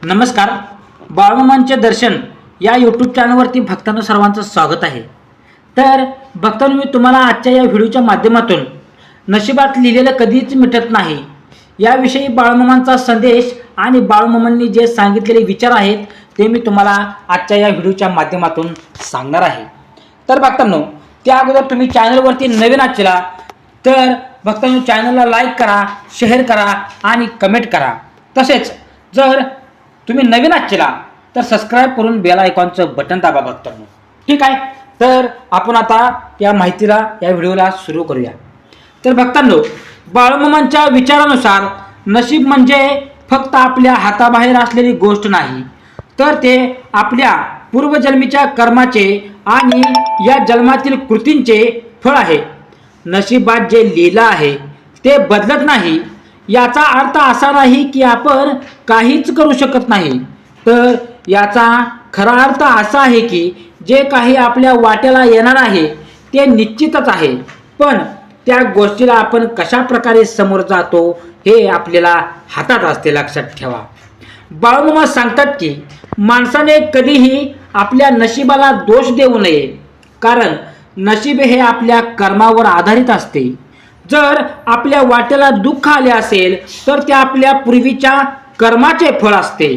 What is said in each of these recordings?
नमस्कार. बाळूमामांचे दर्शन या यूट्यूब चॅनलवरती भक्तांनो सर्वांचं स्वागत आहे. तर भक्तांनो, मी तुम्हाला आजच्या या व्हिडिओच्या माध्यमातून नशिबात लिहिलेलं कधीच मिटत नाही याविषयी बाळूमामांचा संदेश आणि बाळूमामांनी जे सांगितलेले विचार आहेत ते मी तुम्हाला आजच्या या व्हिडिओच्या माध्यमातून सांगणार आहे. तर भक्तांनो, त्या अगोदर तुम्ही चॅनलवरती नवीन आचला तर भक्तांनो चॅनलला लाईक करा, शेअर करा आणि कमेंट करा. तसेच जर तुम्ही नवीन आचला तर सबस्क्राईब करून बेल आयकॉनचं बटन दाबा भक्तांनो. ठीक आहे, तर आपण आता या माहितीला या व्हिडिओला सुरू करूया. तर भक्तांनो, बाळूमामांच्या विचारानुसार नशीब म्हणजे फक्त आपल्या हाताबाहेर असलेली गोष्ट नाही, तर ते आपल्या पूर्वजन्मीच्या कर्माचे आणि या जन्मातील कृतींचे फळ आहे. नशिबात जे लिहिलं आहे ते बदलत नाही. याचा अर्थ असा नाही की आपण काहीच करू शकत नाही, तर याचा खरा अर्थ असा आहे की जे काही आपल्या वाट्याला येणार आहे ते निश्चितच आहे, पण त्या गोष्टीला आपण कशा प्रकारे समोर जातो हे आपल्याला हातात असते, लक्षात ठेवा. बाळूमामा सांगतात की माणसाने कधीही आपल्या नशिबाला दोष देऊ नये, कारण नशीब हे आपल्या कर्मावर आधारित असते. जर आपल्या वाट्याला दुःख आले असेल तर ते आपल्या पूर्वीच्या कर्माचे फळ असते.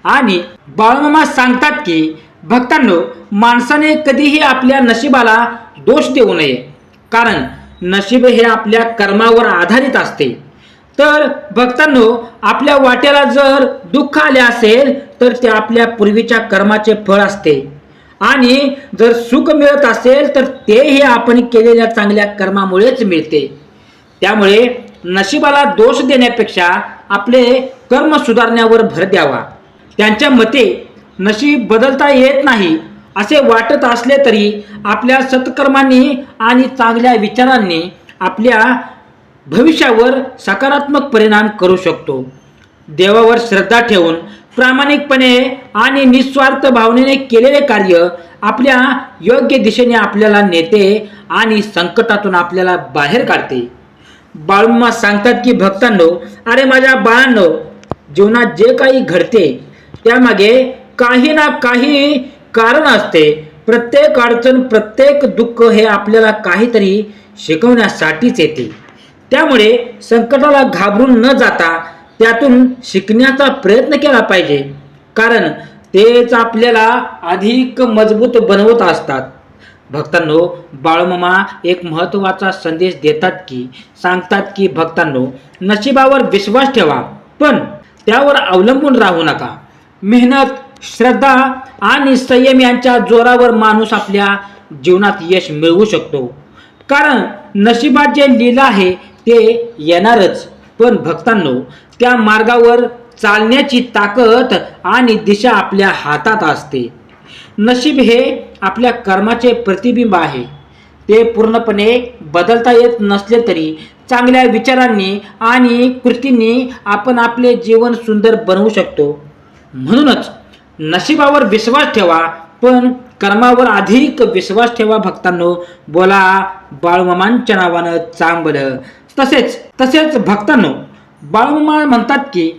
आणि बाळूमामा सांगतात की भक्तांनो, माणसाने कधीही आपल्या नशिबाला दोष देऊ नये, कारण नशीब हे आपल्या कर्मावर आधारित असते. तर भक्तांनो, आपल्या वाट्याला जर दुःख आले असेल तर ते आपल्या पूर्वीच्या कर्माचे फळ असते, आणि जर सुख मिळत असेल तर तेही आपण केलेल्या चांगल्या कर्मामुळेच मिळते. त्यामुळे नशिबाला दोष देण्यापेक्षा आपले कर्म सुधारण्यावर भर द्यावा. त्यांच्या मते नशीब बदलता येत नाही असे वाटत असले तरी आपल्या सत्कर्मांनी आणि चांगल्या विचारांनी आपल्या भविष्यावर सकारात्मक परिणाम करू शकतो. देवावर श्रद्धा ठेवून प्रामाणिकपणे आणि निस्वार्थ भावनेने केलेले कार्य आपल्या योग्य दिशेने आपल्याला नेते आणि संकटातून आपल्याला बाहेर काढते. बाळूमामा सांगतात की भक्तांनो, अरे माझ्या बाळांनो, जीवनात जे काही घडते त्यामागे काही ना काही कारण असते. प्रत्येक अडचण, प्रत्येक दुःख हे आपल्याला काहीतरी शिकवण्यासाठीच येते. त्यामुळे संकटाला घाबरून न जाता त्यातून शिकण्याचा प्रयत्न केला पाहिजे, कारण तेच आपल्याला अधिक मजबूत बनवत असतात. भक्तांनो, बाळूमामा एक महत्त्वाचा संदेश देतात की सांगतात की भक्तांनो, नशिबावर विश्वास ठेवा, पण त्यावर अवलंबून राहू नका. मेहनत, श्रद्धा आणि संयम यांच्या जोरावर माणूस आपल्या जीवनात यश मिळवू शकतो, कारण नशिबात जे लिहिलं आहे ते येणारच. पण भक्तांनो, त्या मार्गावर चालण्याची ताकद आणि दिशा आपल्या हातात असते. नशीब हे आपल्या कर्माचे प्रतिबिंब आहे. ते पूर्णपणे बदलता येत नसले तरी चांगल्या विचारांनी आणि कृतींनी आपण आपले जीवन सुंदर बनवू शकतो. म्हणूनच नशिबावर विश्वास ठेवा, पण कर्मावर अधिक विश्वास ठेवा. भक्तांनो, बोला बाळूमामांच्या नावानं चांगलं. तसेच भक्तांनो, बाळूमामा म्हणतात की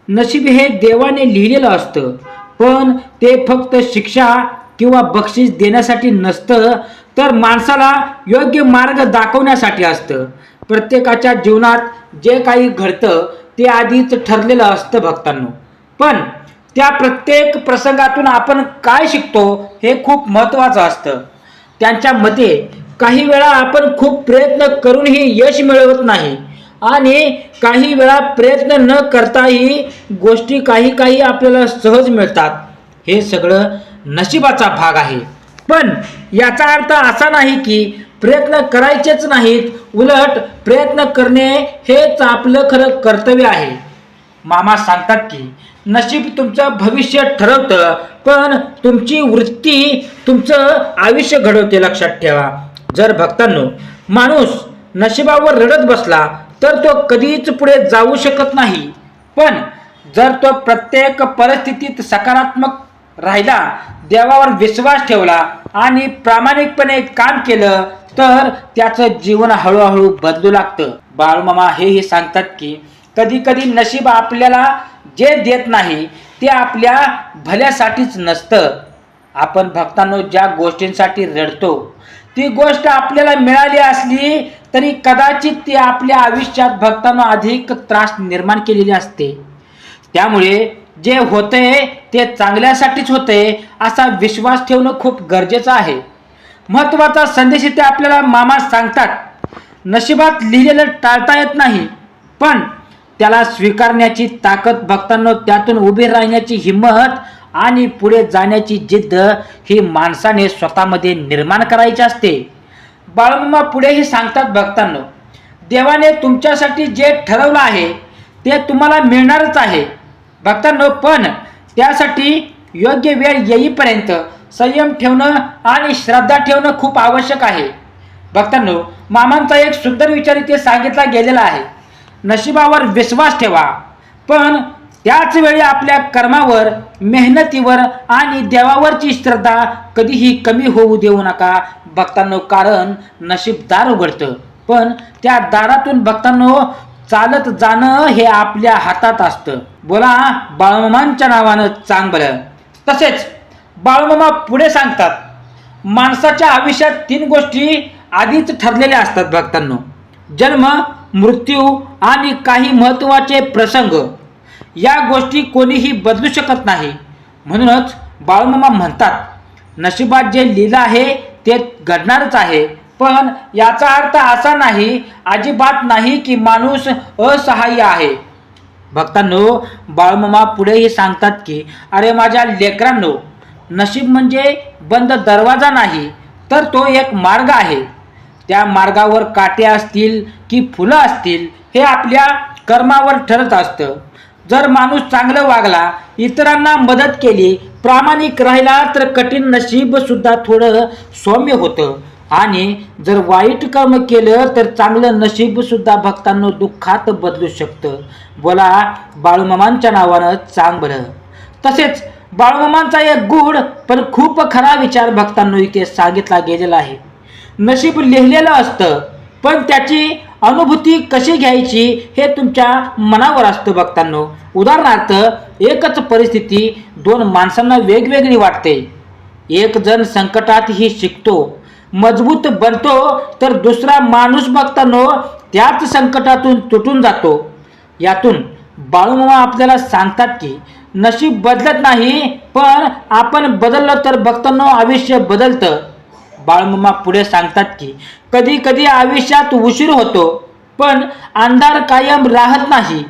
नशीब हे देवाने लिहिलेलं असतं, पण ते फक्त शिक्षा किंवा बक्षीस देण्यासाठी नसतं, तर माणसाला योग्य मार्ग दाखवण्यासाठी असतं. प्रत्येकाच्या जीवनात जे काही घडतं ते आधीच ठरलेलं असतं भक्तांनो, पण त्या प्रत्येक प्रसंगातून आपण काय शिकतो हे खूप महत्त्वाचं असतं. त्यांच्या मते काही वेळा आपण खूप प्रयत्न करूनही यश मिळवत नाही, आणि काही वेळा प्रयत्न न करताही गोष्टी काही आपल्याला सहज मिळतात. हे सगळं नशिबाचा भाग आहे. पण याचा अर्थ असा नाही की प्रयत्न करायचेच नाहीत, उलट प्रयत्न करणे हेच आपलं खरं कर्तव्य आहे. मामा सांगतात की नशीब तुमचं भविष्य ठरवतं, पण तुमची वृत्ती तुमचं आयुष्य घडवते, लक्षात ठेवा. जर भक्तांनो, माणूस नशिबावर रडत बसला तर तो कधीच पुढे जाऊ शकत नाही, पण जर तो प्रत्येक परिस्थितीत सकारात्मक राहिला, देवावर विश्वास ठेवला आणि प्रामाणिकपणे काम केलं तर त्याचं जीवन हळूहळू बदलू लागतं. बाळूमामा हेही सांगतात की कधी कधी नशीब आपल्याला जे देत नाही ते आपल्या भल्यासाठीच नसतं. आपण भक्तांनो ज्या गोष्टींसाठी रडतो ती गोष्ट आपल्याला मिळाली असली तरी कदाचित ती आपल्या आयुष्यात भक्तांनो अधिक त्रास निर्माण केलेली असते. त्यामुळे जे होतंय ते चांगल्यासाठीच होतंय असा विश्वास ठेवणं खूप गरजेचं आहे. महत्त्वाचा संदेश इथे आपल्याला मामा सांगतात, नशिबात लिहिलेलं टाळता येत नाही, पण त्याला स्वीकारण्याची ताकद भक्तांनो, त्यातून उभे राहण्याची हिंमत आणि पुढे जाण्याची जिद्द ही माणसाने स्वतःमध्ये निर्माण करायची असते. बाळमामा पुढेही सांगतात भक्तांनो, देवाने तुमच्यासाठी जे ठरवलं आहे ते तुम्हाला मिळणारच आहे भक्तांनो, पण त्यासाठी योग्य वेळ येईपर्यंत संयम ठेवणं आणि श्रद्धा ठेवणं खूप आवश्यक आहे. भक्तांनो, मामांचा एक सुंदर विचार इथे सांगितला गेलेला आहे, नशिबावर विश्वास ठेवा, पण त्याच वेळी आपल्या कर्मावर, मेहनतीवर आणि देवावरची श्रद्धा कधीही कमी होऊ देऊ नका भक्तांनो, कारण नशीब दार उघडतं, पण त्या दारातून भक्तांनो चालत जाणं हे आपल्या हातात असतं. बोला बाळमामांच्या नावानं चांगलं. तसेच बाळमामा पुढे सांगतात, माणसाच्या आयुष्यात 3 गोष्टी आधीच ठरलेल्या असतात भक्तांनो, जन्म, मृत्यू आणि काही महत्त्वाचे प्रसंग. या गोष्टी कोणीही बदलू शकत नाही. म्हणूनच बाळमामा म्हणतात, नशिबात जे लिहिलं आहे ते घडणारच आहे, पण याचा अर्थ असा नाही, अजिबात नाही की माणूस असहाय्य आहे. भक्तांनो, बाळमामा पुढेही सांगतात की अरे माझ्या लेकरांनो, नशीब म्हणजे बंद दरवाजा नाही, तर तो एक मार्ग आहे. त्या मार्गावर काटे असतील की फुलं असतील हे आपल्या कर्मावर ठरत असतं. जर माणूस चांगलं वागला, इतरांना मदत केली, प्रामाणिक राहिला तर कठीण नशीब सुद्धा थोडं सौम्य होतं, आणि जर वाईट कर्म केलं तर चांगलं नशीब सुद्धा भक्तांनो दुःखात बदलू शकतं. बोला बाळूमामांच्या नावानं चांगलं. तसेच बाळूमामांचा एक गूढ पण खूप खरा विचार भक्तांनो इथे सांगितला गेलेला आहे, नशीब लिहिलेलं असतं, पण त्याची अनुभूती कशी घ्यायची हे तुमच्या मनावर असतं भक्तांनो. उदाहरणार्थ, एकच परिस्थिती 2 माणसांना वेगवेगळी वाटते. एक जण संकटातही शिकतो, मजबूत बनतो, तर दुसरा माणूस भक्तांनो त्याच संकटातून तुटून जातो. यातून बाळूमामा आपल्याला सांगतात की नशीब बदलत नाही, पण आपण बदललं तर भक्तांनो आयुष्य बदलतं. बाळमामा पुढे सांगतात की कधी कधी आयुष्यात उशीर होतो, पण अंधार कायम राहत नाही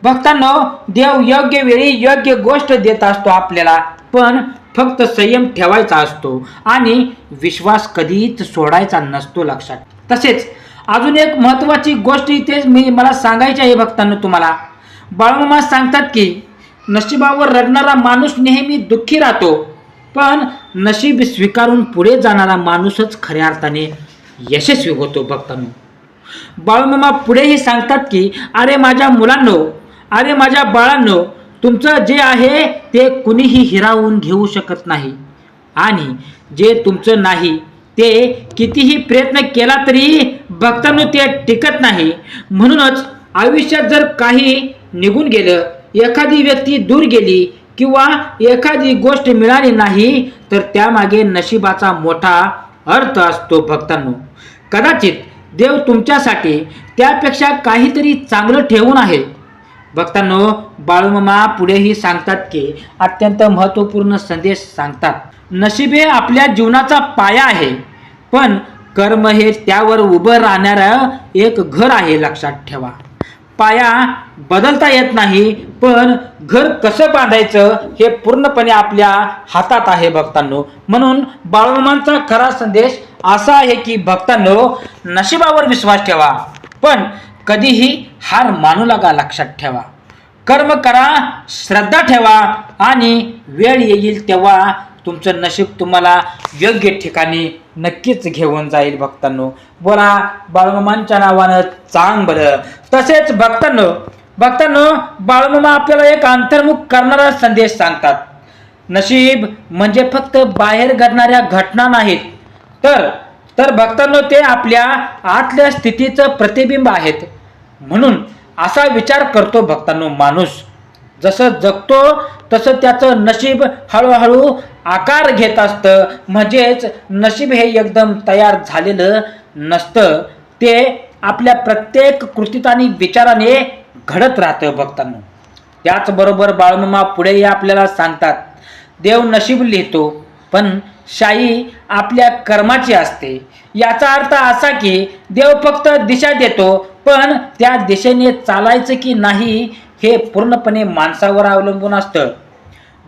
भक्तांनो. देव योग्य वेळी योग्य गोष्ट देत असतो आपल्याला, पण फक्त संयम ठेवायचा असतो आणि विश्वास कधीच सोडायचा नसतो, लक्षात. तसेच अजून एक महत्त्वाची गोष्ट इथे मला सांगायची आहे भक्तांनो तुम्हाला. बाळमामा सांगतात की नशिबावर रडणारा माणूस नेहमी दुःखी राहतो, पण नशीब स्वीकारून पुढे जाणारा माणूसच खऱ्या अर्थाने यशस्वी होतो भक्तांनो. बाळमामा पुढेही सांगतात की अरे माझ्या मुलांनो, अरे माझ्या बाळांनो, तुमचं जे आहे ते कुणीही हिरावून घेऊ शकत नाही, आणि जे तुमचं नाही ते कितीही प्रयत्न केला तरी भक्तांनो ते टिकत नाही. म्हणूनच आयुष्यात जर काही निघून गेलं, एखादी व्यक्ती दूर गेली किंवा एखादी गोष्ट मिळाली नाही, तर त्यामागे नशिबाचा मोठा अर्थ असतो भक्तांनो. कदाचित देव तुमच्यासाठी त्यापेक्षा काहीतरी चांगलं ठेवून आहे भक्तांनो. बाळूमामा पुढेही सांगतात की अत्यंत महत्त्वपूर्ण संदेश सांगतात, नशीब हे आपल्या जीवनाचा पाया आहे, पण कर्म हे त्यावर उभं राहणारं एक घर आहे, लक्षात ठेवा. पाया बदलता येत नाही, पण घर कसं बांधायचं हे पूर्णपणे आपल्या हातात आहे भक्तांनो. म्हणून बाळूमामांचा खरा संदेश असा आहे की भक्तांनो, नशिबावर विश्वास ठेवा, पण कधीही हार मानू नका, लक्षात ठेवा. कर्म करा, श्रद्धा ठेवा, आणि वेळ येईल तेव्हा तुमचं नशीब तुम्हाला योग्य ठिकाणी नक्कीच घेऊन जाईल भक्तांनो. बोला बाळूमामांच्या नावानं चांग बरं. तसेच भक्तांनो बाळूमामा आपल्याला एक अंतर्मुख करणारा संदेश सांगतात, नशीब म्हणजे फक्त बाहेर घडणाऱ्या घटना नाहीत, तर भक्तांनो ते आपल्या आतल्या स्थितीचं प्रतिबिंब आहेत. म्हणून असा विचार करतो भक्तांनो माणूस, जसं जगतो तसं त्याचं नशीब हळूहळू आकार घेत असतं. म्हणजेच नशीब हे एकदम तयार झालेलं नसतं, ते आपल्या प्रत्येक कृतीत आणि विचाराने घडत राहतं भक्तांनो. त्याचबरोबर बाळमामा पुढेही आपल्याला सांगतात, देव नशीब लिहितो पण शाई आपल्या कर्माची असते. याचा अर्थ असा की देव फक्त दिशा देतो पण त्या दिशेने चालायचं की नाही हे पूर्णपणे माणसावर अवलंबून असतं.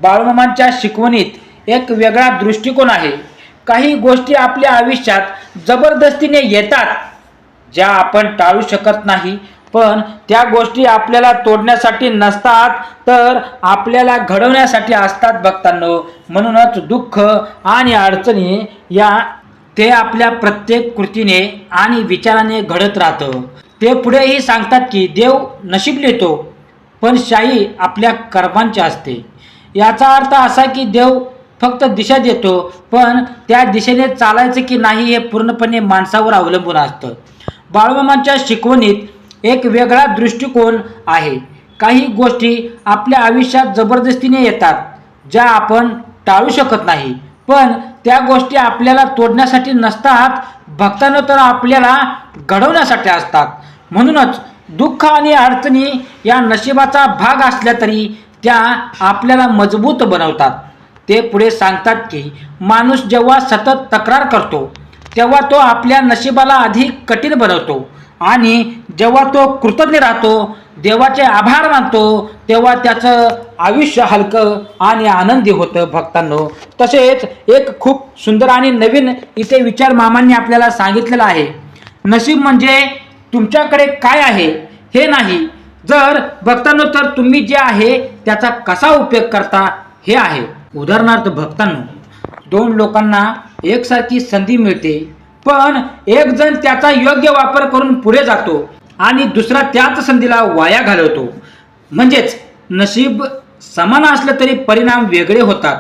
बाळमामांच्या शिकवणीत एक वेगळा दृष्टिकोन आहे. काही गोष्टी आपल्या आयुष्यात जबरदस्तीने येतात ज्या आपण टाळू शकत नाही, पण त्या गोष्टी आपल्याला तोडण्यासाठी नसतात तर आपल्याला घडवण्यासाठी असतात भक्तांनो. म्हणूनच दुःख आणि अडचणी ते आपल्या प्रत्येक कृतीने आणि विचाराने घडत राहतं. ते पुढेही सांगतात की देव नशीब लिहितो पण शाई आपल्या कर्मांची असते. याचा अर्थ असा की देव फक्त दिशा देतो पण त्या दिशेने चालायचं की नाही हे पूर्णपणे माणसावर अवलंबून असतं. बाळमामांच्या शिकवणीत एक वेगळा दृष्टिकोन आहे. काही गोष्टी आपल्या आयुष्यात जबरदस्तीने येतात ज्या आपण टाळू शकत नाही, पण त्या गोष्टी आपल्याला तोडण्यासाठी नसतात भक्तांनो, तर आपल्याला घडवण्यासाठी असतात. म्हणूनच दुःख आणि अडचणी या नशिबाचा भाग असल्या तरी त्या आपल्याला मजबूत बनवतात. ते पुढे सांगतात की माणूस जेव्हा सतत तक्रार करतो तेव्हा तो आपल्या नशिबाला अधिक कठीण बनवतो आणि जेव्हा तो कृतज्ञ राहतो, देवाचे आभार मानतो, तेव्हा त्याचं आयुष्य हलकं आणि आनंदी होतं भक्तांनो. तसेच एक खूप सुंदर आणि नवीन इथे विचार मामांनी आपल्याला सांगितलेला आहे. नशीब म्हणजे तुमच्याकडे काय आहे हे नाही जर भक्तांनो, तर तुम्ही जे आहे त्याचा कसा उपयोग करता हे आहे. उदाहरणार्थ भक्तांनो, दोन लोकांना एकसारखी संधी मिळते पण एक जण त्याचा योग्य वापर करून पुढे जातो आणि दुसरा त्याच संधीला वाया घालवतो. म्हणजेच नशीब समान असलं तरी परिणाम वेगळे होतात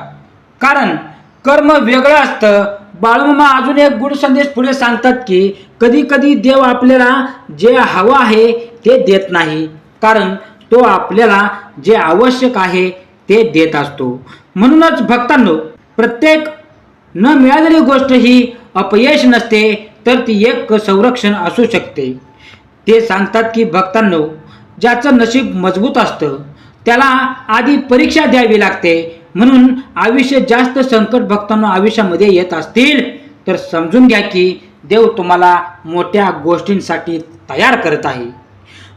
कारण कर्म वेगळं असतं. बाळमामा अजून एक गुढ संदेश पुढे सांगतात की कधी कधी देव आपल्याला जे हवं आहे ते देत नाही कारण तो आपल्याला जे आवश्यक आहे ते देत असतो. म्हणूनच भक्तांनो, प्रत्येक न मिळालेली गोष्ट ही अपयश नसते तर ती एक संरक्षण असू शकते. ते सांगतात की भक्तांनो, ज्याचं नशीब मजबूत असतं त्याला आधी परीक्षा द्यावी लागते. म्हणून आयुष्य जास्त संकट भक्तांनो आयुष्यामध्ये येत असतील तर समजून घ्या की देव तुम्हाला मोठ्या गोष्टींसाठी तयार करत आहे.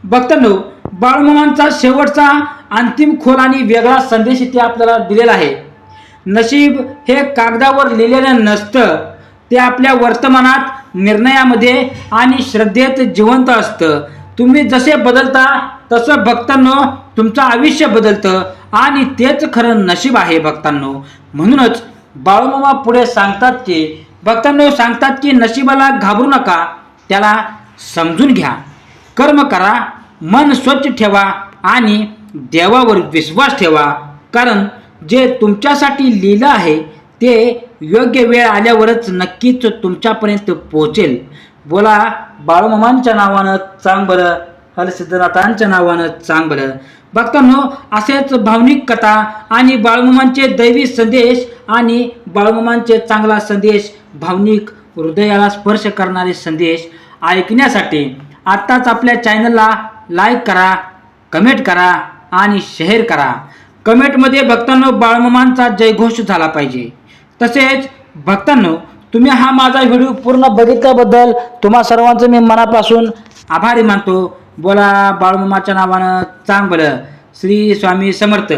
भक्तांनो, बाळमामांचा शेवटचा अंतिम खोल आणि वेगळा संदेश इथे आपल्याला दिलेला आहे. नशीब हे कागदावर लिहिलेलं नसतं, ते आपल्या वर्तमानात, निर्णयामध्ये आणि श्रद्धेत जिवंत असतं. तुम्ही जसे बदलता तसं भक्तांनो तुमचं आयुष्य बदलतं आणि तेच खरं नशीब आहे भक्तांनो. म्हणूनच बाळमामा पुढे सांगतात की नशिबाला घाबरू नका, त्याला समजून घ्या, कर्म करा, मन स्वच्छ ठेवा आणि देवावर विश्वास ठेवा कारण जे तुमच्यासाठी लिहिलं आहे ते योग्य वेळ आल्यावरच नक्कीच तुमच्यापर्यंत पोहोचेल. बोला बाळमामांच्या नावानं चांग बरं, हलसिद्धनाथांच्या नावानं चांग बरं. भक्तांनो, असेच भावनिक कथा आणि बाळमामांचे दैवी संदेश आणि बाळमामांचे चांगला संदेश, भावनिक हृदयाला स्पर्श करणारे संदेश ऐकण्यासाठी आत्ताच आपल्या चॅनलला लाईक करा, कमेंट करा आणि शेअर करा. कमेंटमध्ये भक्तांनो बाळमामांचा जयघोष झाला पाहिजे. तसेच भक्तांनो, तुम्ही हा माझा व्हिडिओ पूर्ण बघितल्याबद्दल तुम्हा सर्वांचं मी मनापासून आभारी मानतो. बोला बाळमामाच्या नावानं चांग भलं. श्री स्वामी समर्थ.